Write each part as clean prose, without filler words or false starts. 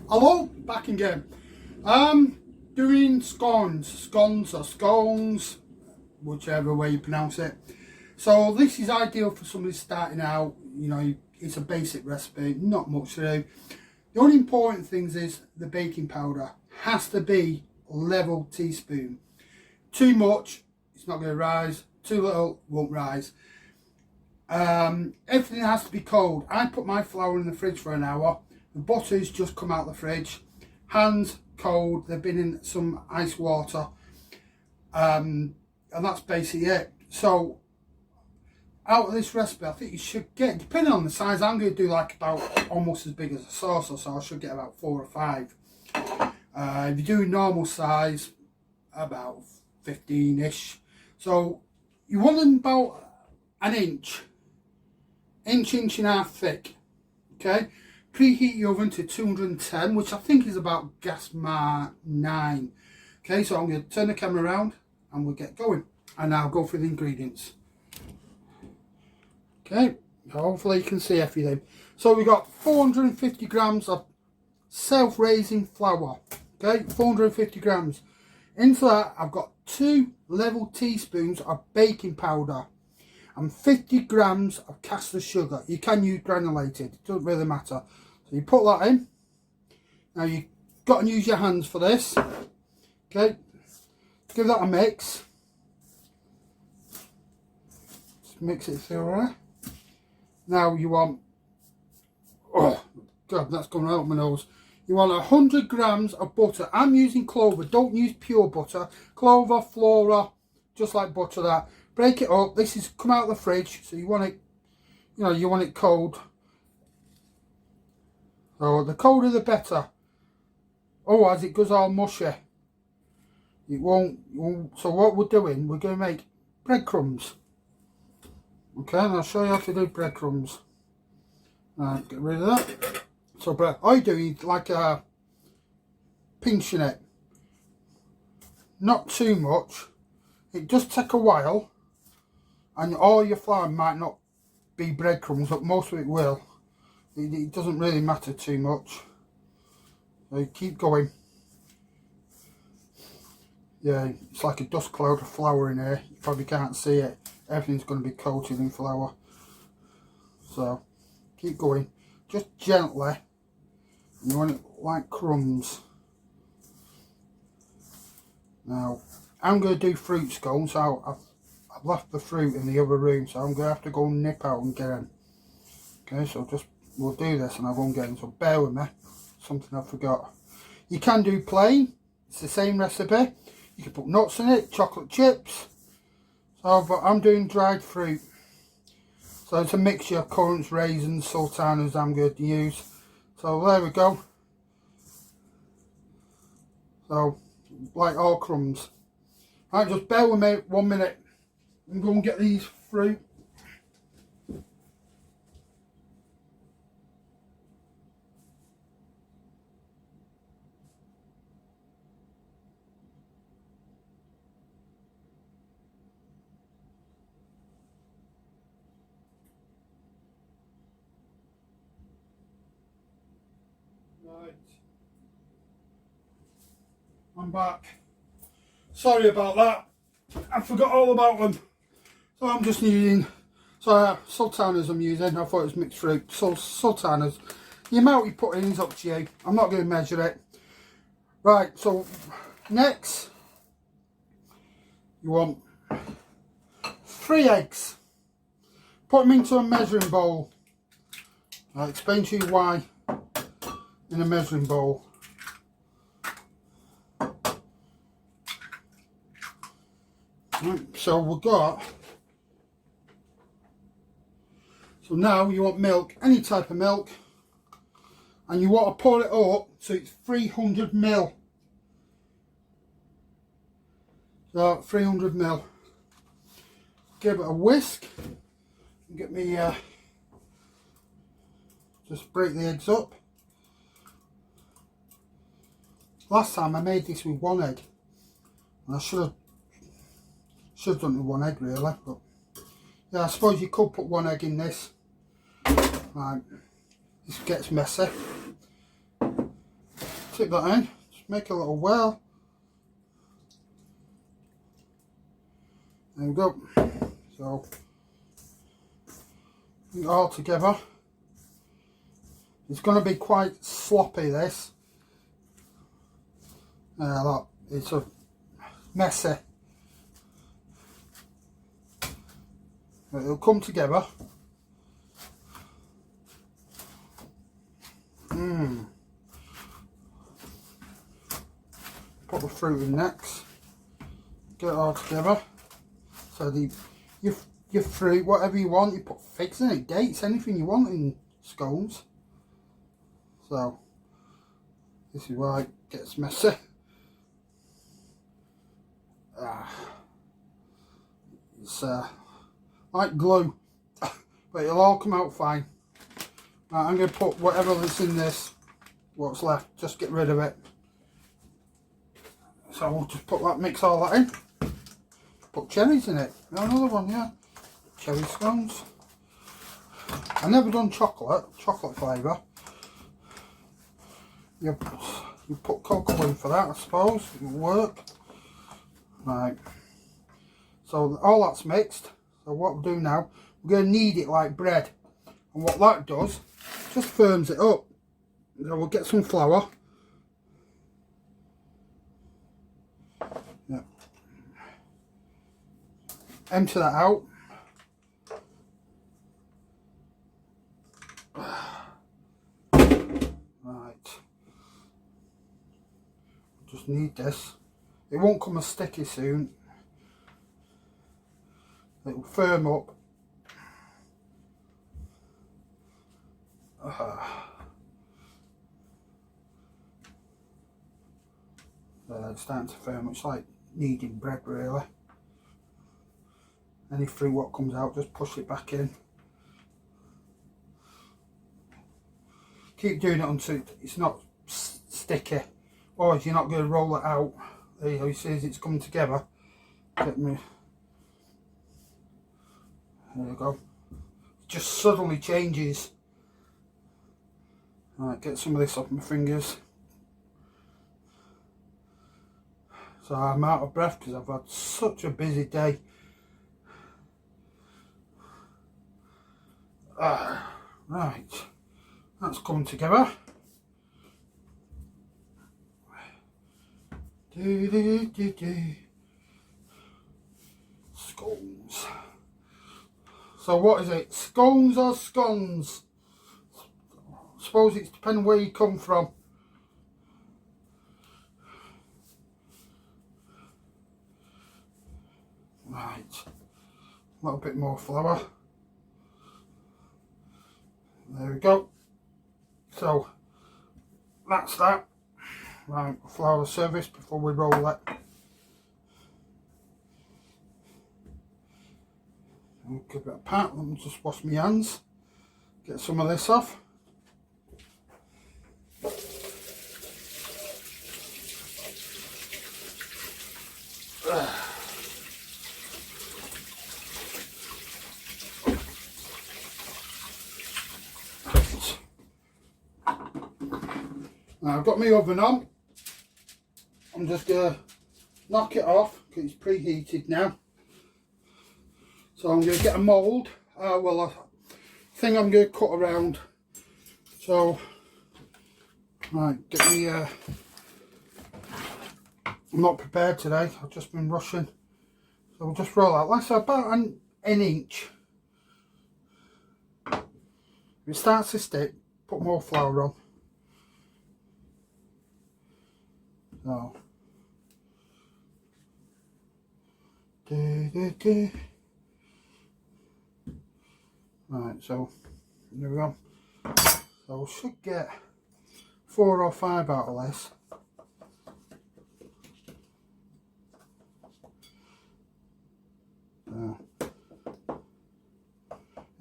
Hello, back again. Doing scones or scones, whichever way you pronounce it. So this is ideal for somebody starting out. You know, it's a basic recipe, not much to do. The only important things is the baking powder has to be level teaspoon. Too much, it's not going to rise. Too little, won't rise. Everything has to be cold. I put my flour in the fridge for an hour. The butter's just come out of the fridge. Hands cold. They've been in some ice water. And that's basically it. So out of this recipe, I think you should get, depending on the size, I'm going to do like about almost as big as a saucer, so I should get about 4 or 5. If you do normal size, about 15-ish. So you want them about an inch and a half thick. Okay, preheat your oven to 210, which I think is about gas mark 9. Okay, so I'm going to turn the camera around and we'll get going, and I'll go through the ingredients. Okay, hopefully you can see everything. So we've got 450 grams of self-raising flour. Okay, 450 grams. Into that I've got 2 level teaspoons of baking powder and 50 grams of caster sugar. You can use granulated, it doesn't really matter. So you put that in. Now you've got to use your hands for this. Okay, give that a mix. Just mix it through there. Now you want, oh god, that's coming out of my nose. You want 100 grams of butter. I'm using clover, don't use pure butter. Clover, flora, just like butter that. Break it up. This is come out of the fridge, so you want it, you know, you want it cold. So the colder the better. Otherwise it goes all mushy. It won't. So what we're doing, we're going to make breadcrumbs. Okay, and I'll show you how to do breadcrumbs. Right, get rid of that. So bread, all you do is like pinching it. Not too much. It does take a while. And all your flour might not be breadcrumbs, but most of it will. It doesn't really matter too much. So you keep going. Yeah, it's like a dust cloud of flour in here. You probably can't see it. Everything's going to be coated in flour. So keep going. Just gently. You want it like crumbs. Now, I'm going to do fruit scones. So I've left the fruit in the other room, so I'm going to have to go and nip out and get them. Okay, so we'll do this and I'll go and get them. So bear with me. Something I forgot. You can do plain. It's the same recipe. You can put nuts in it, chocolate chips. So, but I'm doing dried fruit. So it's a mixture of currants, raisins, sultanas I'm going to use. So there we go. So, like all crumbs. Right, just bear with me 1 minute. I'm going to get these fruit. Right, I'm back. Sorry about that. I forgot all about them. So I'm just using sultanas I'm using. I thought it was mixed fruit. So sultanas. The amount you put in is up to you. I'm not going to measure it. Right, so next you want 3 eggs. Put them into a measuring bowl. I'll explain to you why. In a measuring bowl. Right, so we've got, so now you want milk, any type of milk, and you want to pour it up so it's 300 ml. So 300 ml. Give it a whisk. Get me just break the eggs up. Last time I made this with 1 egg, and I should have done it with 1 egg really, but yeah, I suppose you could put 1 egg in this. Right, this gets messy. tip that in, just make a little well. There we go. So put it all together. It's going to be quite sloppy, this. Look, it's a messy. But it'll come together. Put the fruit in next. Get it all together. So your fruit, whatever you want, you put figs in it, dates, anything you want in scones. So this is why it gets messy. It's like glue, but it'll all come out fine. Right, I'm going to put whatever that's in this, what's left, just get rid of it. So we'll just put that, mix all that in. Put cherries in it. Another one, yeah. Cherry scones. I've never done chocolate flavour. You put cocoa in for that, I suppose. It'll work. Right. So all that's mixed. So what we'll do now, we're going to knead it like bread. And what that does, just firms it up. So we'll get some flour. Yeah. Empty that out. Right. Just need this. It won't come as sticky soon. It will firm up. It's starting to firm. It's like kneading bread, really. Any fruit what comes out, just push it back in. Keep doing it until it's not sticky, or if you're not going to roll it out. There you go, you see as it's coming together. There you go. It just suddenly changes. Right, get some of this off my fingers. So I'm out of breath because I've had such a busy day. Right, that's coming together. Scones. So what is it? Scones or scones? I suppose it's depending where you come from. Right, a little bit more flour. There we go. So that's that. Right, flour the surface before we roll it. I'll give it a pat. Let me just wash my hands. Get some of this off. Now I've got my oven on. I'm just going to knock it off because it's preheated now. So I'm going to get a mould. Well, a thing I'm going to cut around. So, right, get me. I'm not prepared today. I've just been rushing. So we'll just roll out. Like I said, about an inch. If it starts to stick, put more flour on. So, right, so there we go. So we should get 4 or 5 out of this.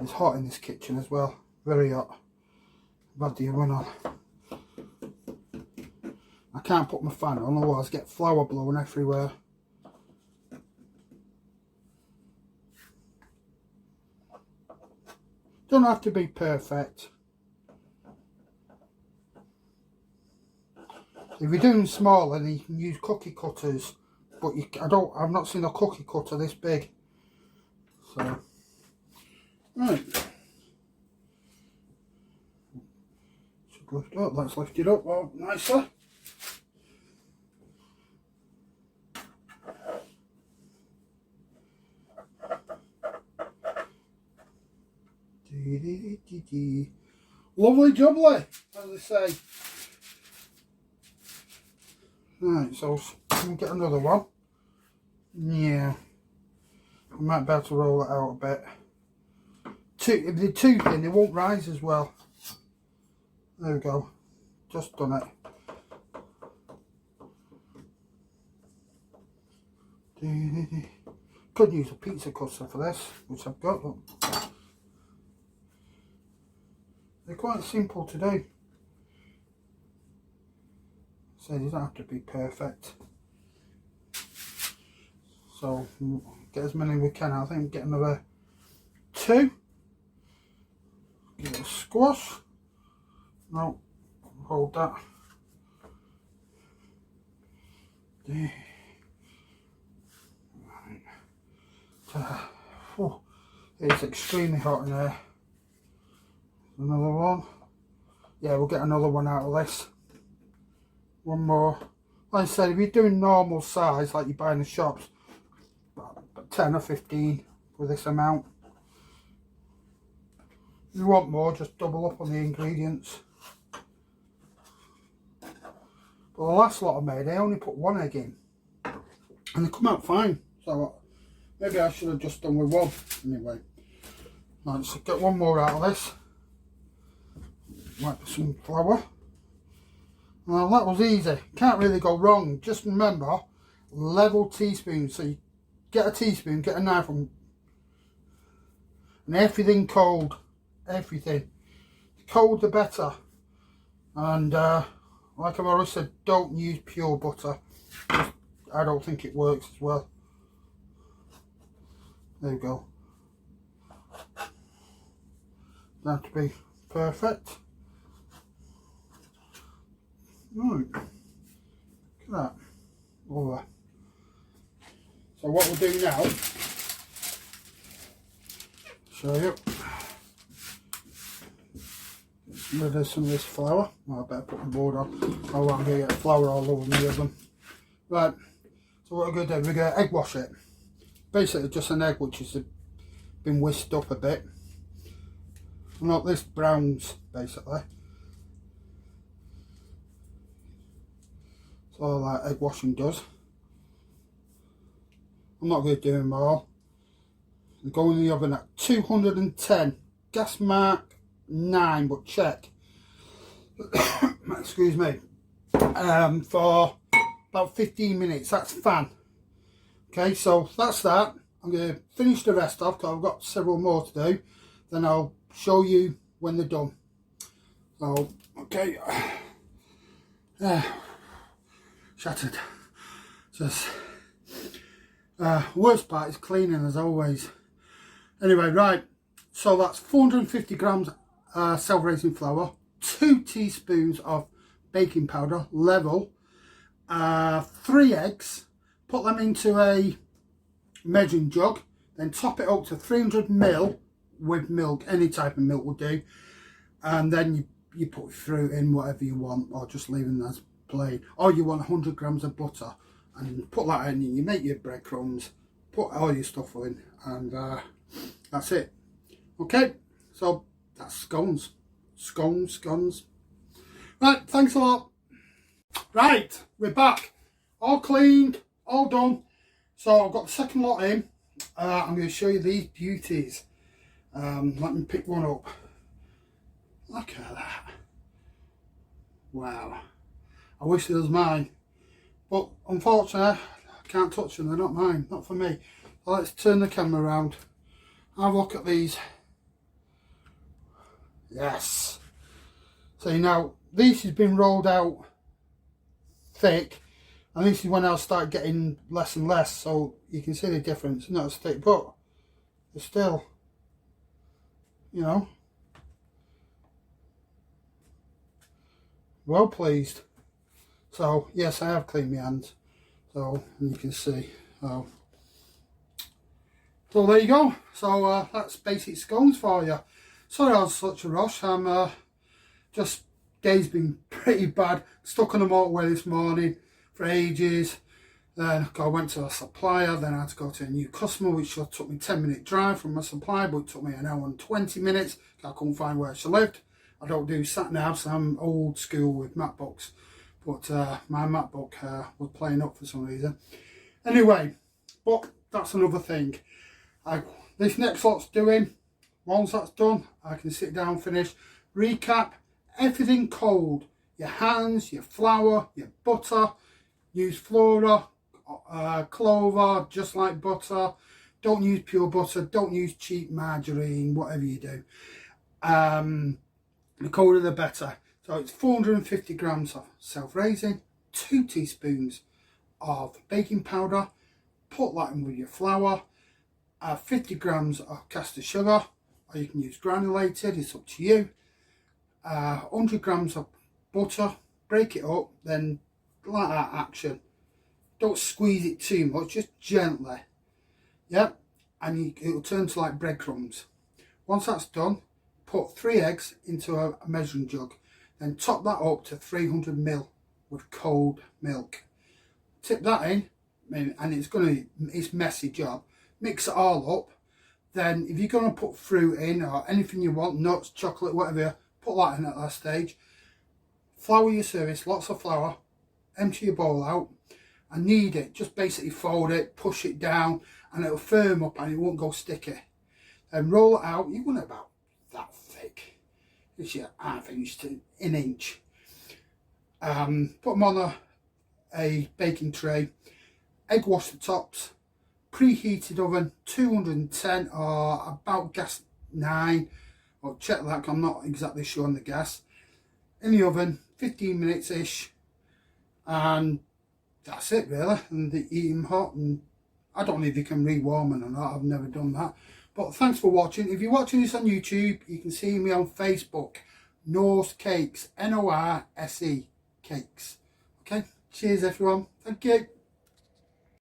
It's hot in this kitchen as well, very hot. I've had the oven on. I can't put my fan on, otherwise I get flour blowing everywhere. Don't have to be perfect. If you're doing smaller, then you can use cookie cutters, but I've not seen a cookie cutter this big. So, right. Lift up. Let's lift it up nicely. Lovely jubbly, as they say. Right, so can we get another one? Yeah, I might be able to roll it out a bit. If they're too thin, they won't rise as well. There we go, just done it. Could use a pizza cutter for this, which I've got. Look. They're quite simple to do. So they don't have to be perfect. So get as many as we can. I think get another 2. Give it a squash. No, hold that. There. Right. It's extremely hot in there. Another one. Yeah, we'll get another one out of this. One more. Like I said, if you're doing normal size, like you buy in the shops, 10 or 15 for this amount. If you want more, just double up on the ingredients. But the last lot I made, I only put 1 egg in, and they come out fine. So maybe I should have just done with 1. Anyway, let's get one more out of this. Might be some flour. Well, that was easy. Can't really go wrong. Just remember, level teaspoons. So you get a teaspoon, get a knife, and everything cold. Everything. The cold the better. And like I've already said, don't use pure butter. I don't think it works as well. There we go. That to be perfect. Right. Look at that. Over. So what we'll do now, show you. Get rid of some of this flour. Oh, I better put the board on. Oh, I'm going to get flour all over me of them. Right. So what we're going to do, we're going to egg wash it. Basically just an egg which has been whisked up a bit. Not this browns basically. That's all that egg washing does. I'm not going to do them all. They go in the oven at 210. Gas mark 9, but check. Excuse me. For about 15 minutes. That's fine. Okay, so that's that. I'm going to finish the rest off because I've got several more to do. Then I'll show you when they're done. So, okay. Shattered. Just worst part is cleaning as always. Anyway, right. So that's 450 grams self-raising flour, 2 teaspoons of baking powder, level, 3 eggs. Put them into a measuring jug, then top it up to 300 ml with milk. Any type of milk will do. And then you put fruit in, whatever you want, or just leave them as plain. Or you want 100 grams of butter, and put that in, and you make your breadcrumbs, put all your stuff in, and that's it. Okay, so that's scones. Scones. Right, thanks a lot. Right, we're back. All cleaned, all done. So I've got the second lot in. I'm going to show you these beauties. Let me pick one up. Look at that. Wow. I wish it was mine. But unfortunately, I can't touch them. They're not mine. Not for me. So let's turn the camera around. Have a look at these. Yes. So now, this has been rolled out thick. And this is when I'll start getting less and less. So you can see the difference. Not as thick, but it's still, you know, well pleased. So yes, I have cleaned my hands. So you can see. So there you go. So that's basic scones for you. Sorry I was such a rush. I'm just, day's been pretty bad. Stuck on the motorway this morning for ages. Then I went to a supplier, then I had to go to a new customer, which took me 10-minute drive from my supplier, but it took me an hour and 20 minutes. I couldn't find where she lived. I don't do sat navs, I'm old school with MacBooks. But my MacBook was playing up for some reason. Anyway, but that's another thing. This next lot's doing, once that's done, I can sit down, finish, recap, everything cold. Your hands, your flour, your butter, use flora, clover, just like butter. Don't use pure butter, don't use cheap margarine, whatever you do. The colder the better. So it's 450 grams of self-raising, 2 teaspoons of baking powder, put that in with your flour, 50 grams of caster sugar, or you can use granulated, it's up to you, 100 grams of butter, break it up, then like that action. Don't squeeze it too much, just gently. Yep, and it'll turn to like breadcrumbs. Once that's done, put 3 eggs into a measuring jug. Then top that up to 300 ml with cold milk. Tip that in, and it's messy job. Mix it all up. Then if you're going to put fruit in or anything you want, nuts, chocolate, whatever, put that in at that stage. Flour your service, lots of flour. Empty your bowl out and knead it. Just basically fold it, push it down, and it'll firm up and it won't go sticky. Then roll it out. You want it about that thick. It's your ½ inch to an inch. Put them on a baking tray. Egg wash the tops. Preheated oven 210 or about gas 9. I'll check that 'cause I'm not exactly sure on the gas. In the oven 15 minutes ish, and that's it really. And they eat them hot, and I don't know if you can rewarm them or not. I've never done that. But thanks for watching. If you're watching this on YouTube, you can see me on Facebook, Norse Cakes, Norse Cakes. Okay, cheers everyone. Thank you.